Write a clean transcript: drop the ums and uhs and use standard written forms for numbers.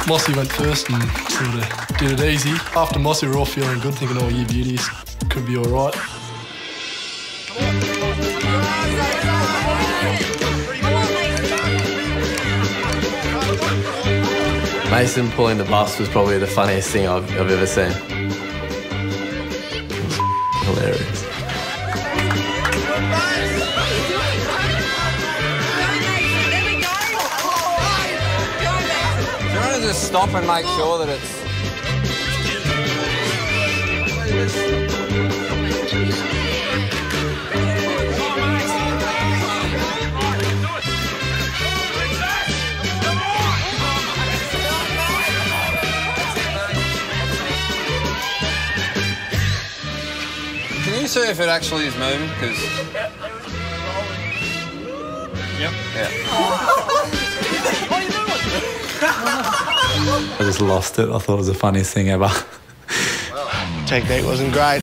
Mossy went first and sort of did it easy. After Mossy, we're all feeling good, thinking, oh, you beauties, could be all right. Mason pulling the bus was probably the funniest thing I've ever seen. Hilarious. Do you want to just stop and make sure that it's... Can you see if it actually is moving? Because... Yep. Yeah. I just lost it. I thought it was the funniest thing ever. Technique wasn't great.